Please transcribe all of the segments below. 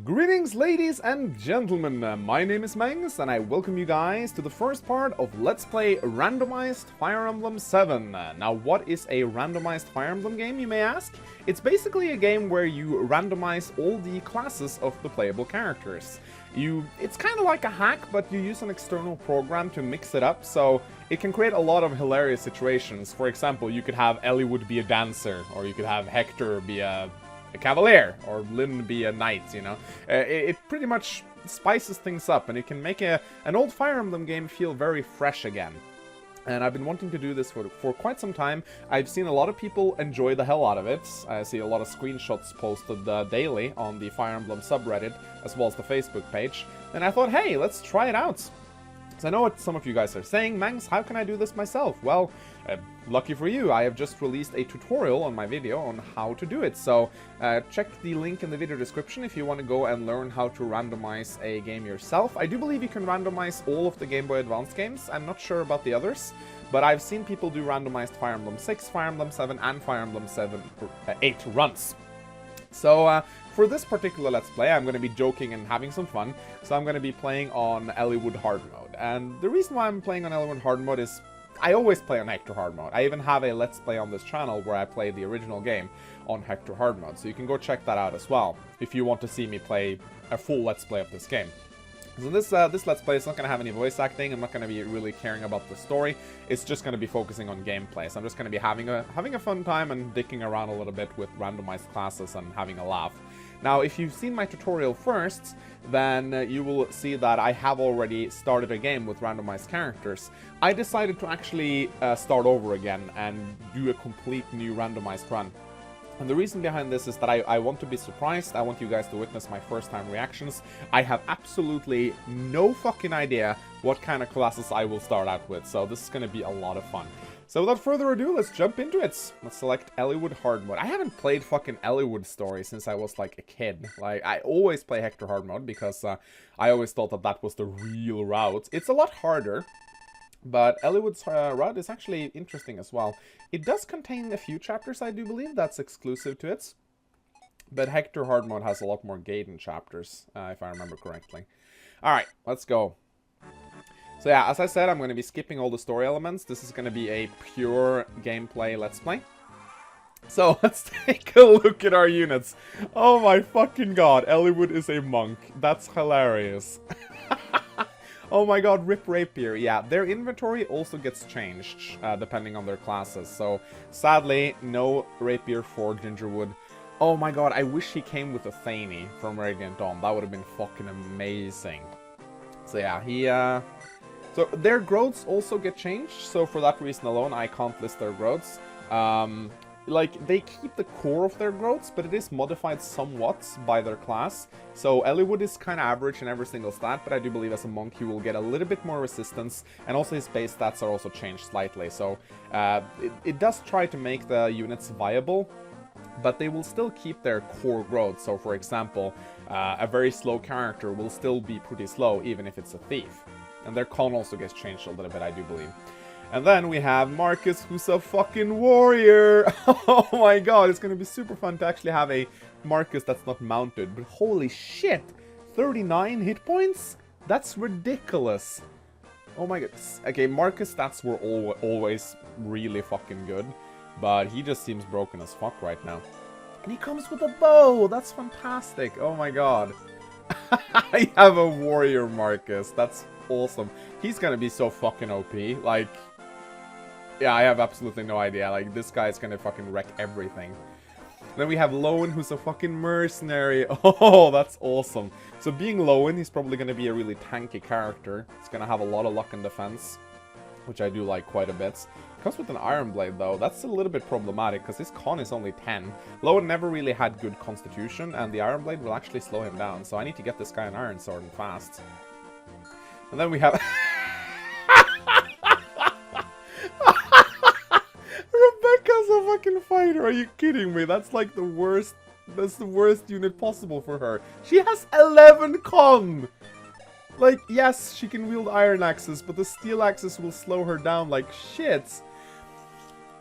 Greetings ladies and gentlemen, my name is Mangs and I welcome you guys to the first part of Let's Play Randomized Fire Emblem 7. Now what is a randomized Fire Emblem game, you may ask? It's basically a game where you randomize all the classes of the playable characters. It's kind of like a hack, but you use an external program to mix it up, so it can create a lot of hilarious situations. For example, you could have Eliwood be a dancer, or you could have Hector be a cavalier, or Lynn be a knight, you know. It pretty much spices things up, and it can make an old Fire Emblem game feel very fresh again. And I've been wanting to do this for quite some time. I've seen a lot of people enjoy the hell out of it. I see a lot of screenshots posted daily on the Fire Emblem subreddit, as well as the Facebook page. And I thought, hey, let's try it out. So I know what some of you guys are saying, Mangs, how can I do this myself? Well, lucky for you, I have just released a tutorial on my video on how to do it. So check the link in the video description if you want to go and learn how to randomize a game yourself. I do believe you can randomize all of the Game Boy Advance games. I'm not sure about the others, but I've seen people do randomized Fire Emblem 6, Fire Emblem 7, and Fire Emblem 8 runs. So, for this particular Let's Play, I'm going to be joking and having some fun, so I'm going to be playing on Eliwood Hard Mode. And the reason why I'm playing on Eliwood Hard Mode is I always play on Hector Hard Mode. I even have a Let's Play on this channel where I play the original game on Hector Hard Mode, so you can go check that out as well, if you want to see me play a full Let's Play of this game. So this Let's Play is not going to have any voice acting. I'm not going to be really caring about the story. It's just going to be focusing on gameplay. So I'm just going to be having a fun time and dicking around a little bit with randomized classes and having a laugh. Now, if you've seen my tutorial first, then you will see that I have already started a game with randomized characters. I decided to actually start over again and do a complete new randomized run. And the reason behind this is that I want to be surprised. I want you guys to witness my first time reactions. I have absolutely no fucking idea what kind of classes I will start out with, so this is going to be a lot of fun. So without further ado, let's jump into it. Let's select Eliwood Hard Mode. I haven't played fucking Eliwood Story since I was like a kid. Like, I always play Hector Hard Mode because I always thought that that was the real route. It's a lot harder, but Eliwood's route is actually interesting as well. It does contain a few chapters, I do believe, that's exclusive to it. But Hector Hard Mode has a lot more Gaiden chapters, if I remember correctly. Alright, let's go. So yeah, as I said, I'm going to be skipping all the story elements. This is going to be a pure gameplay Let's Play. So let's take a look at our units. Oh my fucking god, Eliwood is a monk. That's hilarious. Oh my god, Rip Rapier. Yeah, their inventory also gets changed, depending on their classes. So, sadly, no Rapier for Gingerwood. Oh my god, I wish he came with a Thany from Radiant Dawn. That would have been fucking amazing. So yeah, so their growths also get changed. So for that reason alone, I can't list their growths. Like, they keep the core of their growths, but it is modified somewhat by their class. So Eliwood is kind of average in every single stat, but I do believe as a monk he will get a little bit more resistance, and also his base stats are also changed slightly. So it does try to make the units viable, but they will still keep their core growth. So for example, a very slow character will still be pretty slow, even if it's a thief. And their con also gets changed a little bit, I do believe. And then we have Marcus, who's a fucking warrior. Oh my god, it's gonna be super fun to actually have a Marcus that's not mounted. But holy shit, 39 hit points? That's ridiculous. Oh my god. Okay, Marcus stats were always really fucking good, but he just seems broken as fuck right now. And he comes with a bow. That's fantastic. Oh my god. I have a warrior Marcus. That's awesome. He's gonna be so fucking OP. Like, yeah, I have absolutely no idea. Like, this guy's gonna fucking wreck everything. Then we have Lowen, who's a fucking mercenary. Oh, that's awesome. So being Lowen, he's probably gonna be a really tanky character. He's gonna have a lot of luck and defense, which I do like quite a bit. Comes with an Iron Blade, though. That's a little bit problematic, because his con is only 10. Lowen never really had good constitution, and the Iron Blade will actually slow him down. So I need to get this guy an Iron Sword and fast. And then we have... Rebecca's a fucking fighter, are you kidding me? That's like the worst, that's the worst unit possible for her. She has 11 con! Like, yes, she can wield iron axes, but the steel axes will slow her down like shit.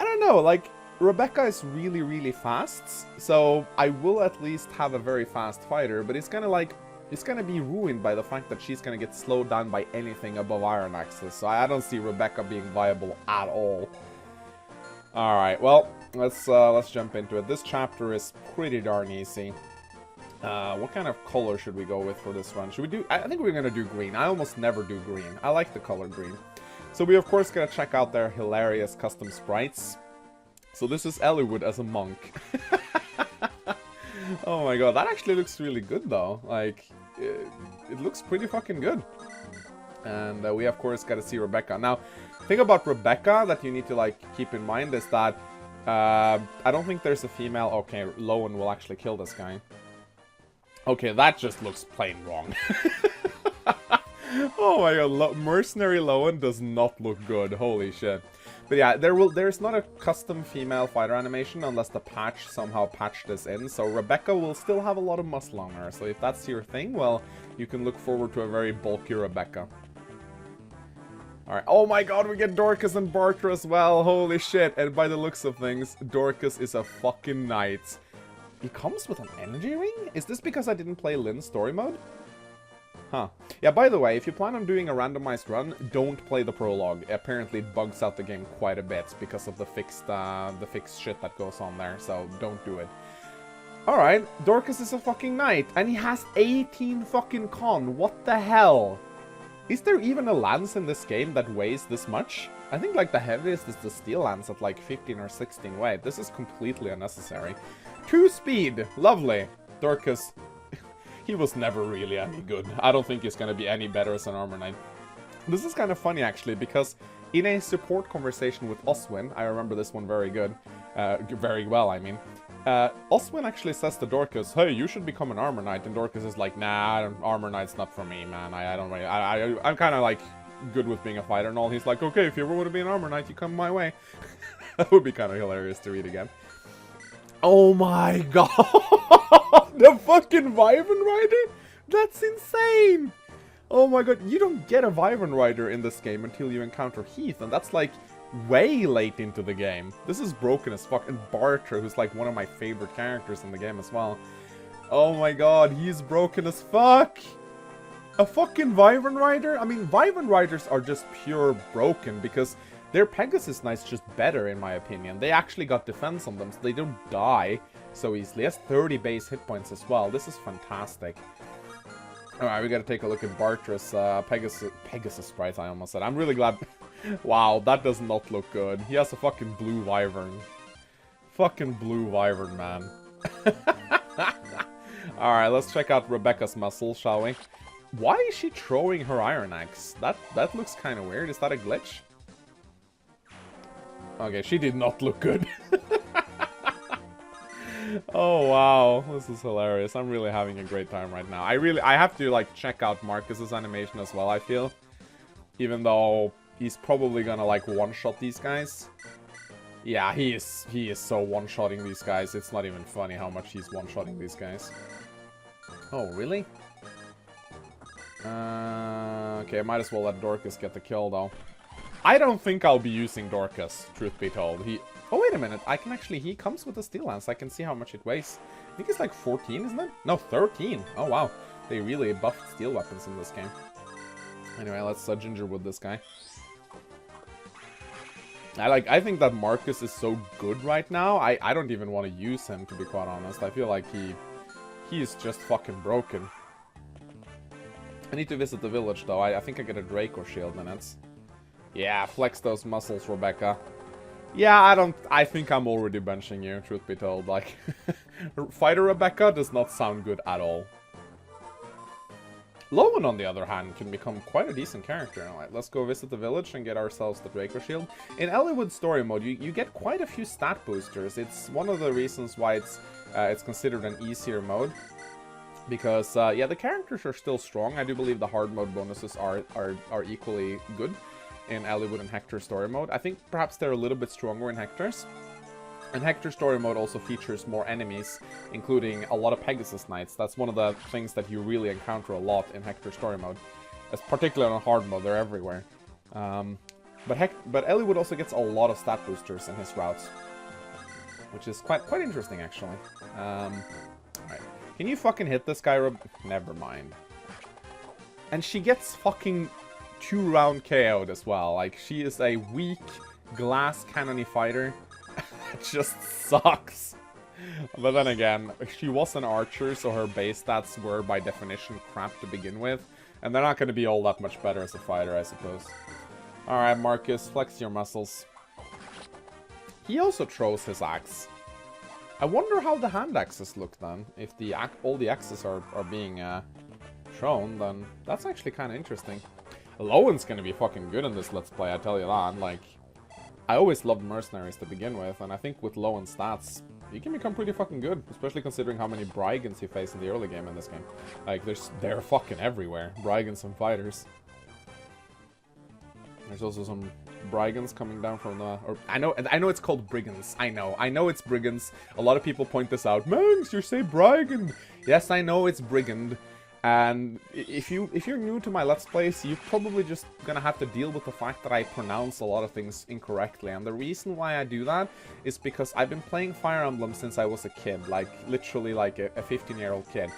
I don't know, like, Rebecca is really, really fast, so I will at least have a very fast fighter, but it's gonna be ruined by the fact that she's gonna get slowed down by anything above Iron Axes, so I don't see Rebecca being viable at all. Alright, well, let's jump into it. This chapter is pretty darn easy. What kind of color should we go with for this run? Should we do... I think we're gonna do green. I almost never do green. I like the color green. So we, of course, gotta check out their hilarious custom sprites. So this is Eliwood as a monk. Oh my god, that actually looks really good, though. Like, it looks pretty fucking good. And we, of course, gotta see Rebecca. Now, the thing about Rebecca that you need to, like, keep in mind is that I don't think there's a female... Okay, Lowen will actually kill this guy. Okay, that just looks plain wrong. Oh my god, Mercenary Lowen does not look good. Holy shit. But yeah, there's not a custom female fighter animation unless the patch somehow patched this in. So Rebecca will still have a lot of muscle on her. So if that's your thing, well, you can look forward to a very bulky Rebecca. Alright, oh my god, we get Dorcas and Barter as well. Holy shit. And by the looks of things, Dorcas is a fucking knight. He comes with an energy ring? Is this because I didn't play Lynn's story mode? Huh. Yeah, by the way, if you plan on doing a randomized run, don't play the prologue. Apparently it bugs out the game quite a bit because of the fixed shit that goes on there, so don't do it. Alright, Dorcas is a fucking knight, and he has 18 fucking con. What the hell? Is there even a lance in this game that weighs this much? I think like the heaviest is the steel lance at like 15 or 16 weight. This is completely unnecessary. 2 speed, lovely. Dorcas, he was never really any good. I don't think he's gonna be any better as an armor knight. This is kind of funny actually, because in a support conversation with Oswin, I remember this one very good, very well I mean, Oswin actually says to Dorcas, hey, you should become an armor knight, and Dorcas is like, nah, armor knight's not for me, man, I don't really, I'm kind of like good with being a fighter and all. He's like, okay, if you ever want to be an armor knight, you come my way. That would be kind of hilarious to read again. Oh my god! The fucking Wyvern Rider? That's insane! Oh my god, you don't get a Wyvern Rider in this game until you encounter Heath, and that's like way late into the game. This is broken as fuck. And Barter, who's like one of my favorite characters in the game as well. Oh my god, he's broken as fuck! A fucking Wyvern Rider? I mean, Wyvern Riders are just pure broken because their Pegasus Knight's just better, in my opinion. They actually got defense on them, so they don't die so easily. He has 30 base hit points as well. This is fantastic. Alright, we gotta take a look at Barter's Pegasus sprite, I almost said. I'm really glad... Wow, that does not look good. He has a fucking blue Wyvern. Fucking blue Wyvern, man. Alright, let's check out Rebecca's muscle, shall we? Why is she throwing her Iron Axe? That looks kind of weird. Is that a glitch? Okay, she did not look good. Oh wow, this is hilarious. I'm really having a great time right now. I have to like check out Marcus's animation as well, I feel. Even though he's probably gonna like one-shot these guys. Yeah, he is so one-shotting these guys. It's not even funny how much he's one-shotting these guys. Oh, really? Okay, I might as well let Dorcas get the kill though. I don't think I'll be using Dorcas, truth be told. Oh, wait a minute. He comes with a steel lance. I can see how much it weighs. I think it's like 14, isn't it? No, 13. Oh, wow. They really buffed steel weapons in this game. Anyway, let's Gingerwood this guy. I think that Marcus is so good right now. I don't even want to use him, to be quite honest. I feel like he is just fucking broken. I need to visit the village, though. I think I get a Draco shield in it. Yeah, flex those muscles, Rebecca. Yeah, I think I'm already benching you, truth be told. Like, Fighter Rebecca does not sound good at all. Lowen, on the other hand, can become quite a decent character. Alright, let's go visit the village and get ourselves the Draco shield. In Eliwood story mode, you get quite a few stat boosters. It's one of the reasons why it's considered an easier mode. Because, yeah, the characters are still strong. I do believe the hard mode bonuses are equally good in Eliwood and Hector story mode. I think perhaps they're a little bit stronger in Hector's. And Hector story mode also features more enemies, including a lot of Pegasus Knights. That's one of the things that you really encounter a lot in Hector story mode. Particularly on hard mode, they're everywhere. But Eliwood also gets a lot of stat boosters in his routes. which is quite interesting, actually. Alright. Can you fucking hit this guy, Never mind. And she gets fucking 2-round KO'd as well. Like, she is a weak, glass cannony fighter. It just sucks. But then again, she was an archer, so her base stats were by definition crap to begin with. And they're not going to be all that much better as a fighter, I suppose. Alright, Marcus, flex your muscles. He also throws his axe. I wonder how the hand axes look then. If the all the axes are being thrown, then that's actually kind of interesting. Lowen's going to be fucking good in this Let's Play, I tell you that. Like, I always loved mercenaries to begin with, and I think with Lowen stats, you can become pretty fucking good, especially considering how many Brigans you face in the early game in this game. Like, they're fucking everywhere. Brigans and fighters. There's also some Brigans coming down from the... Or, I know it's called Brigands. I know it's Brigands. A lot of people point this out. Mangs, you say Brigand. Yes, I know it's Brigand. And if you're new to my Let's Plays, you're probably just gonna have to deal with the fact that I pronounce a lot of things incorrectly. And the reason why I do that is because I've been playing Fire Emblem since I was a kid. Like, literally like a 15-year-old kid.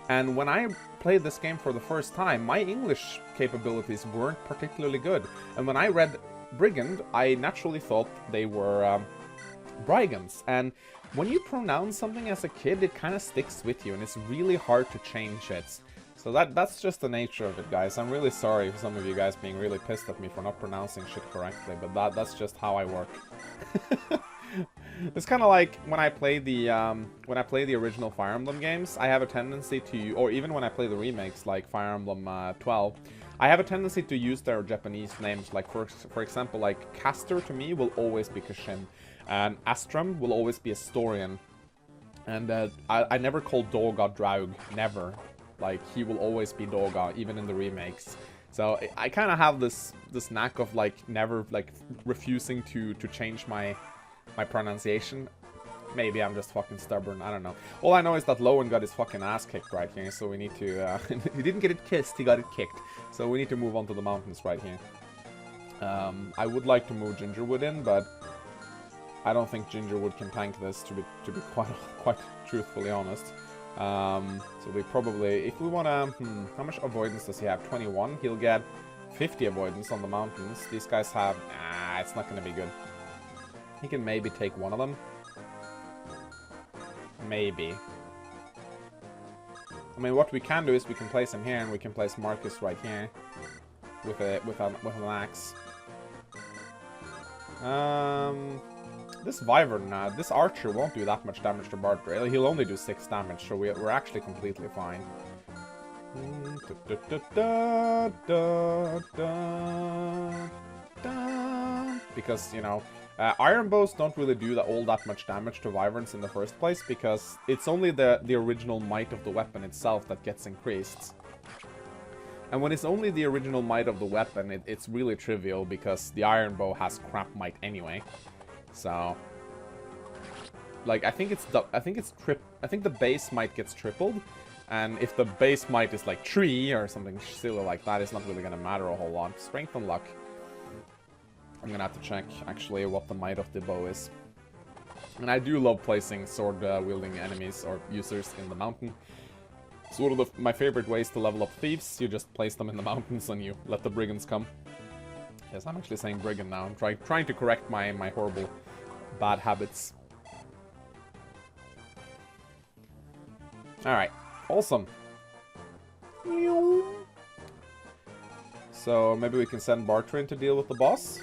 And when I played this game for the first time, my English capabilities weren't particularly good. And when I read Brigand, I naturally thought they were Brigands. And when you pronounce something as a kid, it kind of sticks with you, and it's really hard to change it. So that's just the nature of it, guys. I'm really sorry for some of you guys being really pissed at me for not pronouncing shit correctly, but that's just how I work. It's kind of like when I play the original Fire Emblem games, I have a tendency to, or even when I play the remakes like Fire Emblem 12, I have a tendency to use their Japanese names. Like for example, like Castor to me will always be Kashin, and Astram will always be Astorian, and I never call Dorga Draug, never. Like, he will always be Dorga, even in the remakes. So I kind of have this knack of like never like refusing to change my pronunciation. Maybe I'm just fucking stubborn, I don't know. All I know is that Lowen got his fucking ass kicked right here, so we need to... he didn't get it kissed, he got it kicked. So we need to move on to the mountains right here. I would like to move Gingerwood in, but I don't think Gingerwood can tank this, to be quite truthfully honest. So we probably... If we want to... how much avoidance does he have? 21? He'll get 50 avoidance on the mountains. These guys have... it's not going to be good. He can maybe take one of them. Maybe. I mean, what we can do is we can place him here, and we can place Marcus right here with an axe. This Wyvern, this Archer won't do that much damage to Bart, really. He'll only do 6 damage, so we're actually completely fine. Because, you know, iron bows don't really do all that much damage to Wyverns in the first place, because it's only the original might of the weapon itself that gets increased. And when it's only the original might of the weapon, it's really trivial, because the iron bow has crap might anyway. So, like, I think the base might gets tripled, and if the base might is like 3 or something silly like that, it's not really gonna matter a whole lot. Strength and luck. I'm gonna have to check, actually, what the might of the bow is. And I do love placing sword-wielding enemies or users in the mountain. It's one of my favorite ways to level up thieves. You just place them in the mountains and you let the brigands come. Yes, I'm actually saying brigand now. I'm trying to correct my horrible bad habits. Alright, awesome. So maybe we can send Bartra in to deal with the boss.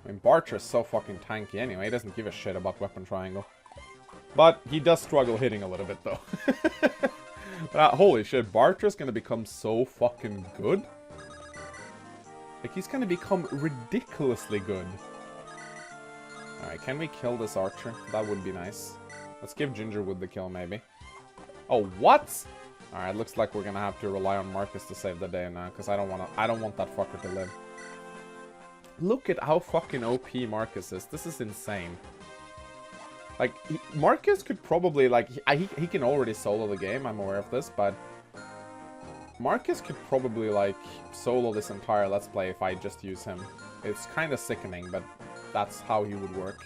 I mean, Bartra's so fucking tanky anyway, he doesn't give a shit about weapon triangle. But he does struggle hitting a little bit, though. But, holy shit, Bartra's gonna become so fucking good. Like, he's gonna become ridiculously good. Alright, can we kill this archer? That would be nice. Let's give Gingerwood the kill, maybe. Oh, what? Alright, looks like we're gonna have to rely on Marcus to save the day now, because I don't want that fucker to live. Look at how fucking OP Marcus is. This is insane. Like, Marcus could probably, like, he can already solo the game, I'm aware of this, but Marcus could probably, like, solo this entire Let's Play if I just use him. It's kind of sickening, but that's how he would work.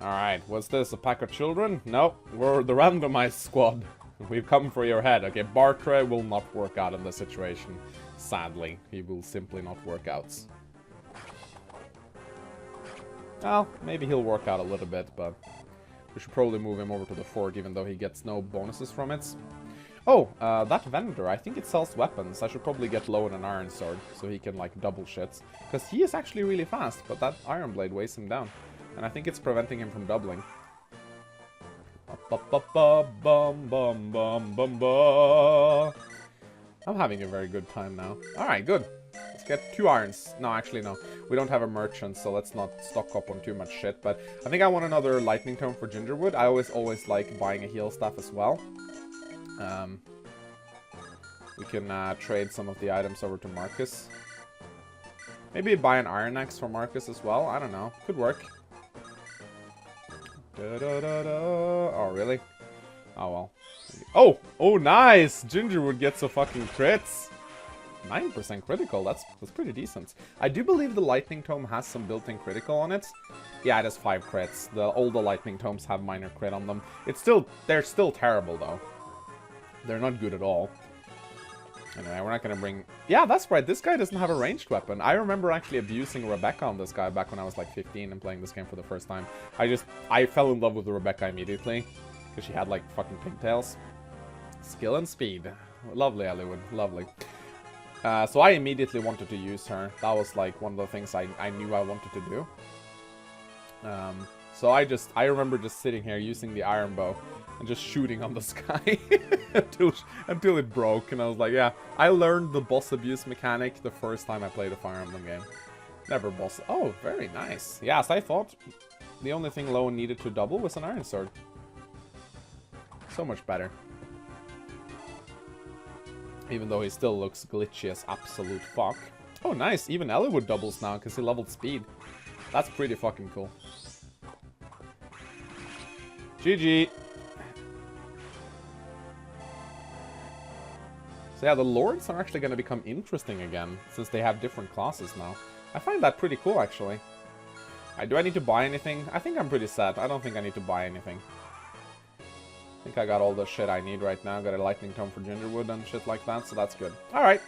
Alright, what's this? A pack of children? Nope, we're the randomized squad. We've come for your head. Okay, Bartre will not work out in this situation. Sadly, he will simply not work out. Well, maybe he'll work out a little bit, but we should probably move him over to the fort, even though he gets no bonuses from it. Oh, that vendor, I think it sells weapons. I should probably get low on an iron sword, so he can, like, double shit. Because he is actually really fast, but that iron blade weighs him down. And I think it's preventing him from doubling. I'm having a very good time now. Alright, good. Let's get 2 irons. No, actually, no. We don't have a merchant, so let's not stock up on too much shit. But I think I want another lightning tome for Gingerwood. I always like buying a heal staff as well. We can trade some of the items over to Marcus. Maybe buy an iron axe for Marcus as well. I don't know. Could work. Oh, really? Oh, well. Oh! Oh, nice! Gingerwood gets a fucking crits. 9% critical. That's pretty decent. I do believe the Lightning Tome has some built-in critical on it. Yeah, it has 5 crits. All the Lightning Tomes have minor crit on them. They're still terrible, though. They're not good at all. Anyway, we're not gonna bring... Yeah, that's right. This guy doesn't have a ranged weapon. I remember actually abusing Rebecca on this guy back when I was like 15 and playing this game for the first time. I fell in love with Rebecca immediately. Because she had like fucking pigtails. Skill and speed. Lovely, Eliwood. Lovely. So I immediately wanted to use her. That was like one of the things I knew I wanted to do. So I remember just sitting here using the iron bow and just shooting on this guy until it broke. And I was like, yeah, I learned the boss abuse mechanic the first time I played a Fire Emblem game. Never boss. Oh, very nice. Yes, I thought the only thing Lowen needed to double was an iron sword. So much better. Even though he still looks glitchy as absolute fuck. Oh, nice. Even Eliwood doubles now because he leveled speed. That's pretty fucking cool. GG. So yeah, the lords are actually going to become interesting again, since they have different classes now. I find that pretty cool, actually. Do I need to buy anything? I think I'm pretty set. I don't think I need to buy anything. I think I got all the shit I need right now. Got a lightning tome for Gingerwood and shit like that, so that's good. Alright.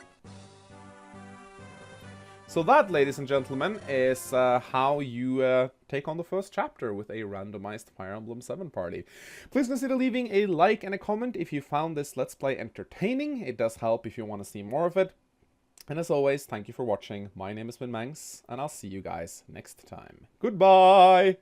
So that, ladies and gentlemen, is how you take on the first chapter with a randomized Fire Emblem 7 party. Please consider leaving a like and a comment if you found this Let's Play entertaining. It does help if you want to see more of it. And as always, thank you for watching. My name has been Mangs, and I'll see you guys next time. Goodbye!